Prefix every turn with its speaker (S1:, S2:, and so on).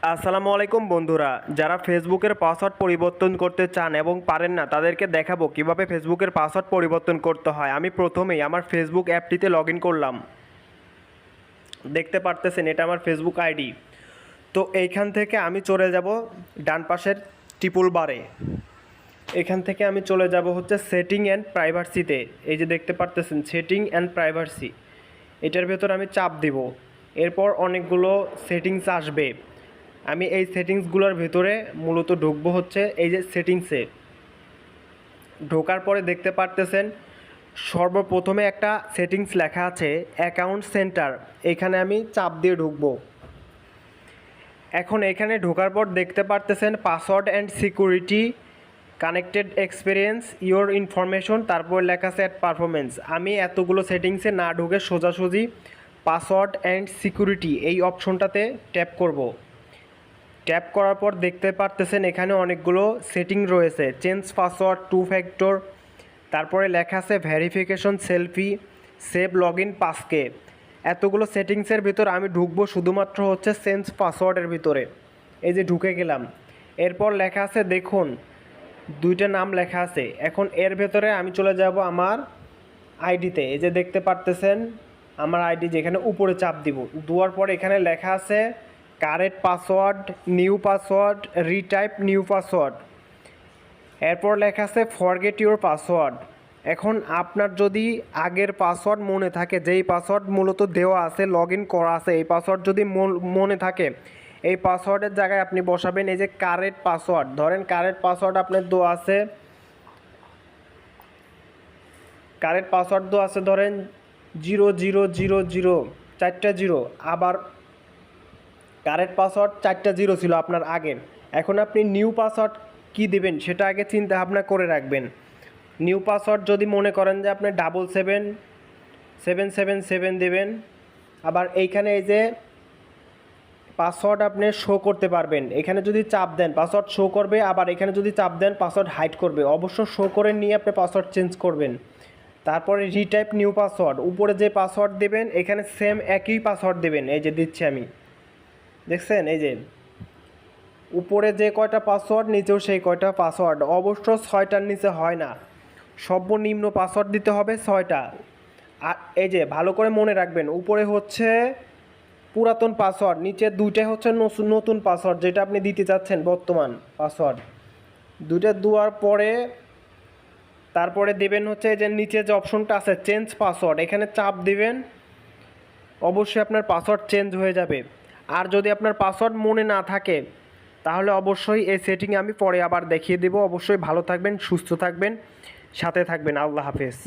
S1: আসসালামু আলাইকুম বন্ধুরা, যারা ফেসবুকের পাসওয়ার্ড পরিবর্তন করতে চান এবং পারেন না তাদেরকে দেখাবো কিভাবে ফেসবুকের পাসওয়ার্ড পরিবর্তন করতে হয়। আমি প্রথমেই আমার ফেসবুক অ্যাপটিতে লগ ইন করলাম। দেখতে পারতেছেন এটা আমার ফেসবুক আইডি। তো এইখান থেকে আমি চলে যাব ডান পাশের টিপুল বারে। এখান থেকে আমি চলে যাব হচ্ছে সেটিং অ্যান্ড প্রাইভাসিতে। এই যে দেখতে পারতেছেন সেটিং অ্যান্ড প্রাইভাসি, এটার ভেতর আমি চাপ দিব। এরপর অনেকগুলো সেটিংস আসবে। আমি এই সেটিংসগুলোর ভেতরে মূলত ঢুকবো হচ্ছে এই যে সেটিংসে। ঢোকার পরে দেখতে পারতেছেন সর্বপ্রথমে একটা সেটিংস লেখা আছে অ্যাকাউন্ট সেন্টার। এখানে আমি চাপ দিয়ে ঢুকবো। এখন এখানে ঢোকার পর দেখতে পারতেছেন password and security, connected experience, your information, তারপর লেখা আছে অ্যাড পারফরমেন্স। আমি এতগুলো সেটিংসে না ঢুকে সোজাসুজি পাসওয়ার্ড অ্যান্ড সিকিউরিটি এই অপশনটাতে ট্যাপ করব। ট্যাপ করার পর দেখতে পারতেছেন এখানে অনেকগুলো সেটিং রয়েছে, চেঞ্জ পাসওয়ার্ড, টু ফ্যাক্টর, তারপরে লেখা আছে verification, selfie, save log in পাসকে। এতগুলো সেটিংসের ভিতর আমি ঢুকবো শুধুমাত্র হচ্ছে চেঞ্জ পাসওয়ার্ডের ভিতরে। এই যে ঢুকে গেলাম। এরপর লেখা আছে দেখুন দুইটা নাম লেখা আছে। এখন এর ভেতরে আমি চলে যাব আমার আইডিতে। এই যে দেখতে পারতেছেন আমার আইডি, যেখানে উপরে চাপ দিব। দেওয়ার পর এখানে লেখা আছে correct password, new password, retype new password. এরপর লেখা আছে ফরগেট ইউর পাসওয়ার্ড। এখন আপনার যদি আগের পাসওয়ার্ড মনে থাকে, যেই পাসওয়ার্ড মূলত দেওয়া আছে, লগ ইন করা আছে, এই পাসওয়ার্ড যদি মনে থাকে, এই পাসওয়ার্ডের জায়গায় আপনি বসাবেন এই যে কারেক্ট পাসওয়ার্ড। ধরেন কারেক্ট পাসওয়ার্ড আপনার দেওয়া আছে, কারেক্ট পাসওয়ার্ড দেওয়া আছে ধরেন 0000, 4টা জিরো। আবার কারেক্ট পাসওয়ার্ড 4টা জিরো ছিল আপনার আগের। এখন আপনি নিউ পাসওয়ার্ড কী দিবেন সেটা আগে চিন্তা ভাবনা করে রাখবেন। নিউ পাসওয়ার্ড যদি মনে করেন যে আপনি 77777 দেবেন। আবার এইখানে এই যে পাসওয়ার্ড আপনি শো করতে পারবেন, এখানে যদি চাপ দেন পাসওয়ার্ড শো করবে, আবার এখানে যদি চাপ দেন পাসওয়ার্ড হাইড করবে। অবশ্য শো করে নিয়ে আপনি পাসওয়ার্ড চেঞ্জ করবেন। তারপরে রিটাইপ নিউ পাসওয়ার্ড, উপরে যে পাসওয়ার্ড দেবেন এখানে সেম একই পাসওয়ার্ড দেবেন। এই যে দিচ্ছি আমি, দেখছেন এই যে উপরে যে কয়টা পাসওয়ার্ড নিচেও সেই কয়টা পাসওয়ার্ড। অবশ্য 6টার নিচে হয় না, সর্বনিম্ন পাসওয়ার্ড দিতে হবে 6টা। আর এই যে ভালো করে মনে রাখবেন উপরে হচ্ছে পুরাতন পাসওয়ার্ড, নিচে 2টাই হচ্ছে নতুন পাসওয়ার্ড, যেটা আপনি দিতে চাচ্ছেন বর্তমান পাসওয়ার্ড। 2টা দেওয়ার পরে তারপরে দেবেন হচ্ছে যে নিচে যে অপশনটা আছে চেঞ্জ পাসওয়ার্ড, এখানে চাপ দিবেন। অবশ্যই আপনার পাসওয়ার্ড চেঞ্জ হয়ে যাবে। আর যদি আপনার পাসওয়ার্ড মনে না থাকে তাহলে অবশ্যই এই সেটিং আমি পরে আবার দেখিয়ে দেব। অবশ্যই ভালো থাকবেন, সুস্থ থাকবেন, সাথে থাকবেন। আল্লাহ হাফেজ।